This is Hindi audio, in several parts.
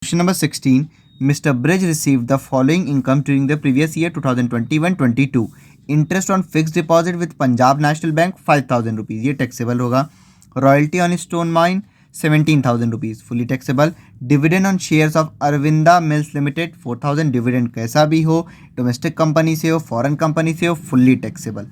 Question number 16. Mr. Bridge received the following income during the previous year 2021-22. Interest on fixed deposit with Punjab National Bank 5,000 rupees, ये taxable होगा. Royalty on stone mine 17,000 rupees, fully taxable. Dividend on shares of Arvinda Mills Limited 4,000, dividend कैसा भी हो, domestic company से हो, foreign company से हो, fully taxable.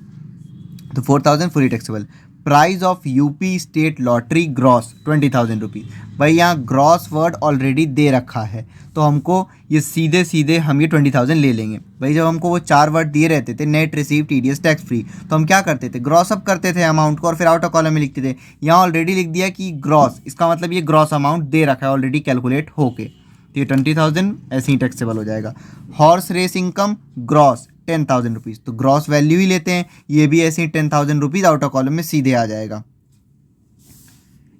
तो 4,000 fully taxable. Price of UP state lottery gross 20,000 rupees. भाई यहाँ ग्रॉस वर्ड ऑलरेडी दे रखा है तो हमको ये सीधे सीधे हम ये 20,000 ले लेंगे. भाई जब हमको वो 4 वर्ड दिए रहते थे, net receive TDS tax free, तो हम क्या करते थे, ग्रॉस अप करते थे अमाउंट को और फिर आउटर कॉलम में लिखते थे. यहाँ ऑलरेडी लिख दिया कि ग्रॉस, इसका मतलब ये ग्रॉस अमाउंट दे रखा है ऑलरेडी कैलकुलेट होके, तो ये 20,000 ऐसे ही टैक्सेबल हो जाएगा. Horse race income gross 10,000 rupees, तो ग्रॉस वैल्यू ही लेते हैं, ये भी ऐसे ही 10,000 रुपीज़ आउटर कॉलम में सीधे आ जाएगा.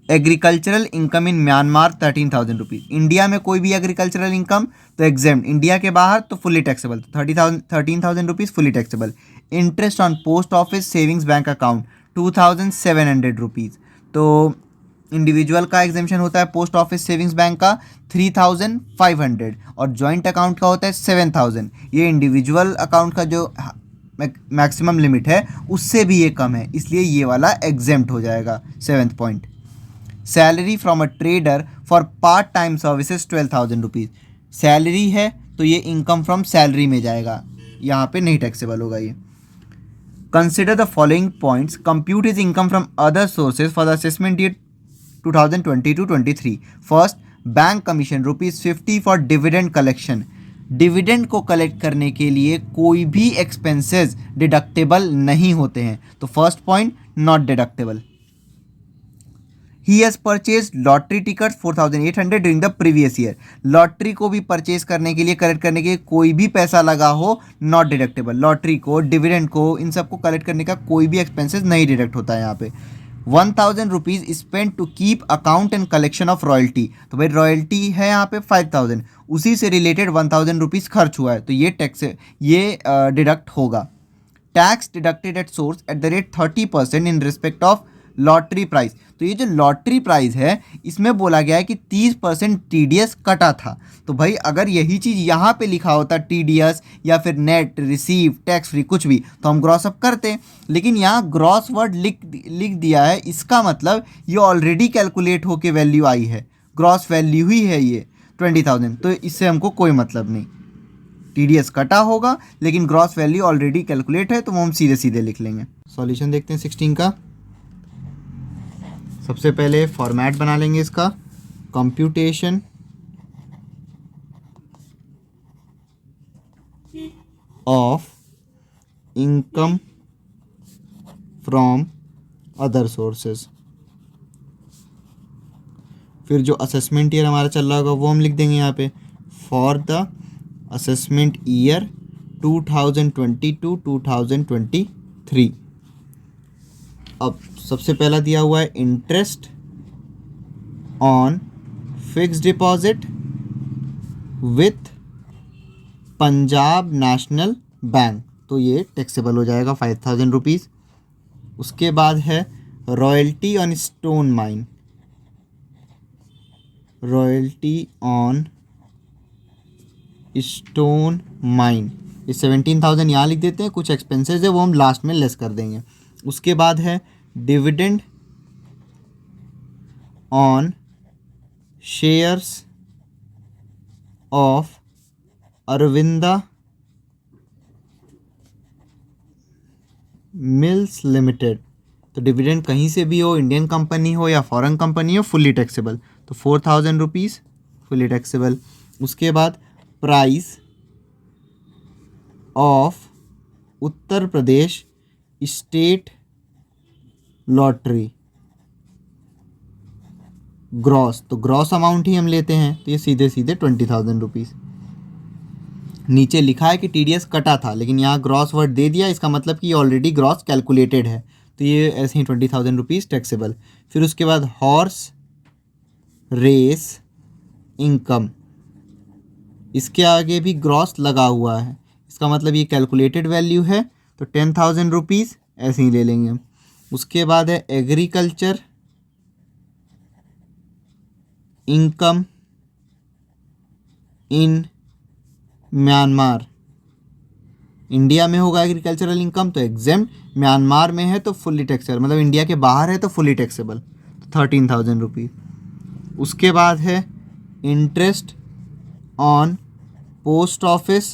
Agricultural income in Myanmar 13,000 rupees. India में कोई भी एग्रीकल्चरल इनकम तो एग्जेम्प्ट, इंडिया के बाहर तो फुली टैक्सेबल, तो 13,000 rupees fully taxable. Interest on post office savings bank account 2,700 rupees, तो इंडिविजुअल का एग्जेम्पशन होता है पोस्ट ऑफिस सेविंग्स बैंक का 3,500 और जॉइंट अकाउंट का होता है 7,000. ये इंडिविजुअल अकाउंट का जो मैक्सिमम लिमिट है उससे भी ये कम है, इसलिए ये वाला एग्जेम्प्ट हो जाएगा. 7th point. Salary from a trader for part time services 12,000 rupees. Salary है तो ये इनकम फ्रॉम सैलरी में जाएगा, यहाँ पे नहीं टैक्सेबल होगा ये. Consider the following points. Compute his income from other sources for the assessment year 2022-23. First, bank commission ₹50 for dividend collection. Dividend को कलेक्ट करने के लिए कोई भी एक्सपेंसेस डिडक्टेबल नहीं होते हैं, तो first point not deductible. He has purchase lottery ticket 4,800 during the previous year. Lottery को भी परचेज करने के लिए, कलेक्ट करने के लिए कोई भी पैसा लगा हो, नॉट डिडक्टेबल. लॉटरी को, डिविडेंड को, इन सबको कलेक्ट करने का कोई भी एक्सपेंसेस नहीं डिडक्ट होता है यहाँ पे. 1,000 rupees spend to keep account and collection of royalty. तो भाई रॉयल्टी है यहाँ पे 5,000, उसी से रिलेटेड 1,000 रुपीज़ खर्च हुआ है, तो ये टैक्स, ये डिडक्ट होगा. Tax deducted at source at the rate 30% in respect of lottery price. तो ये जो लॉटरी प्राइस है इसमें बोला गया है कि 30% TDS कटा था. तो भाई अगर यही चीज़ यहाँ पे लिखा होता TDS या फिर नेट रिसीव टैक्स फ्री कुछ भी, तो हम ग्रॉस अप करते, लेकिन यहाँ ग्रॉस वर्ड लिख दिया है, इसका मतलब ये ऑलरेडी कैलकुलेट होके वैल्यू आई है, ग्रॉस वैल्यू ही है ये 20,000, तो इससे हमको कोई मतलब नहीं. TDS कटा होगा लेकिन ग्रॉस वैल्यू ऑलरेडी कैलकुलेट है, तो वो हम सीधे सीधे लिख लेंगे. सॉल्यूशन देखते हैं 16 का. सबसे पहले फॉर्मेट बना लेंगे इसका. Computation of income from other sources. फिर जो असेसमेंट ईयर हमारा चल रहा होगा वो हम लिख देंगे यहाँ पे, फॉर द असेसमेंट ईयर 2022-2023. अब सबसे पहला दिया हुआ है interest on fixed deposit with Punjab national bank, तो ये टैक्सेबल हो जाएगा 5,000 रुपीज़. उसके बाद है royalty on stone mine, royalty on stone mine, ये 17,000 यहाँ लिख देते हैं. कुछ एक्सपेंसेस है वो हम लास्ट में लेस कर देंगे. उसके बाद है dividend on shares of Aravinda mills limited. तो डिविडेंड कहीं से भी हो, इंडियन कंपनी हो या फॉरेन कंपनी हो, फुली टैक्सेबल, तो 4,000 रुपीज़ फुली टैक्सेबल. उसके बाद price of Uttar Pradesh state lottery gross, तो ग्रॉस अमाउंट ही हम लेते हैं, तो ये सीधे सीधे 20,000 रुपीज़. नीचे लिखा है कि TDS कटा था, लेकिन यहाँ ग्रॉस वर्ड दे दिया, इसका मतलब कि ऑलरेडी ग्रॉस कैलकुलेटेड है, तो ये ऐसे ही 20,000 रुपीज़ टैक्सेबल. फिर उसके बाद हॉर्स रेस इनकम, इसके आगे भी ग्रॉस लगा हुआ है, इसका मतलब ये कैलकुलेटेड वैल्यू है, तो 10,000 रुपीज़ ऐसे ही ले लेंगे. उसके बाद है agriculture income in Myanmar, India में होगा एग्रीकल्चरल इनकम तो एग्जेम्प्ट, म्यांमार में है तो फुल्ली टैक्सेबल, मतलब इंडिया के बाहर है तो फुल्ली टैक्सेबल, तो 13,000 रुपीज़। उसके बाद है interest on post office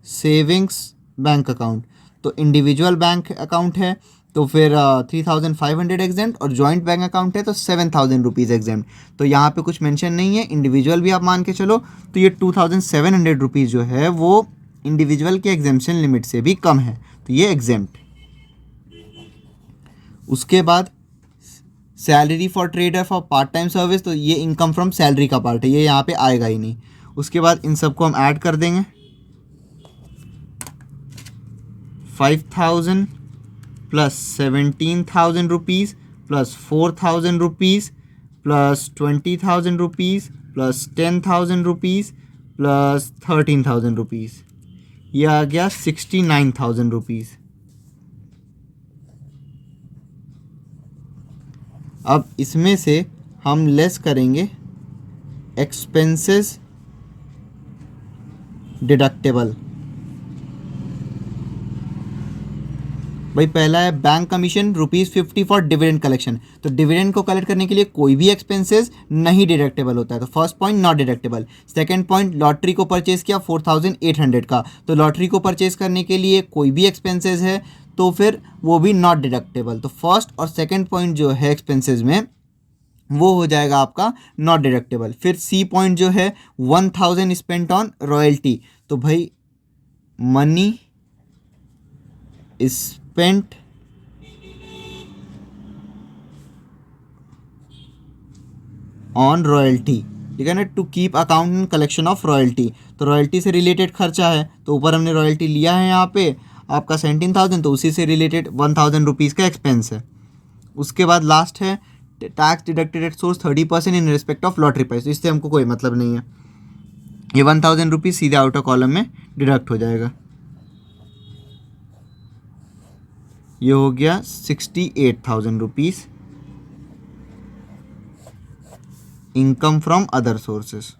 savings bank account, तो इंडिविजुअल बैंक अकाउंट है तो फिर 3,500 एग्जेम्प्ट, और जॉइंट बैंक अकाउंट है तो 7,000 रुपीज़ एग्जेम्प्ट। तो यहाँ पे कुछ मेंशन नहीं है, इंडिविजुअल भी आप मान के चलो तो ये 2,700 रुपीज़ जो है वो इंडिविजुअल के एग्जेम्पशन लिमिट से भी कम है, तो ये एग्जेम्प्ट। उसके बाद salary for trader for part time service, तो ये इनकम फ्रॉम सैलरी का पार्ट है, ये यहाँ पे आएगा ही नहीं। उसके बाद इन सबको हम ऐड कर देंगे, 5,000 plus 17,000 rupees plus 4,000 rupees plus 20,000 rupees plus 10,000 rupees plus 13,000 rupees, यह आ गया 69,000 रुपीज़। अब इसमें से हम लेस करेंगे एक्सपेंसेस डिडक्टेबल। भाई पहला है bank commission ₹50 for dividend collection, तो डिविडेंड को कलेक्ट करने के लिए कोई भी एक्सपेंसेस नहीं डिडक्टेबल होता है, तो first point not deductible. Second point, lottery को परचेज किया 4,800 का, तो लॉटरी को परचेज करने के लिए कोई भी एक्सपेंसेस है तो फिर वो भी नॉट डिडक्टेबल। तो फर्स्ट और सेकंड पॉइंट जो है एक्सपेंसेस में वो हो जाएगा आपका नॉट डिडक्टेबल। फिर सी पॉइंट जो है 1,000 स्पेंट ऑन रॉयल्टी, तो भाई मनी स्पेंट ऑन रॉयल्टी, ठीक है ना, to keep account in collection of royalty, तो रॉयल्टी से रिलेटेड खर्चा है, तो ऊपर हमने रॉयल्टी लिया है यहाँ पे आपका 17,000, तो उसी से रिलेटेड 1,000 रुपीज़ का एक्सपेंस है। उसके बाद लास्ट है tax deducted at source 30% in respect of lottery price, तो इससे हमको कोई मतलब नहीं है, ये 1,000 रुपीज़ सीधे आउटर कॉलम में डिडक्ट हो जाएगा। ये हो गया 68,000 rupees income from other sources.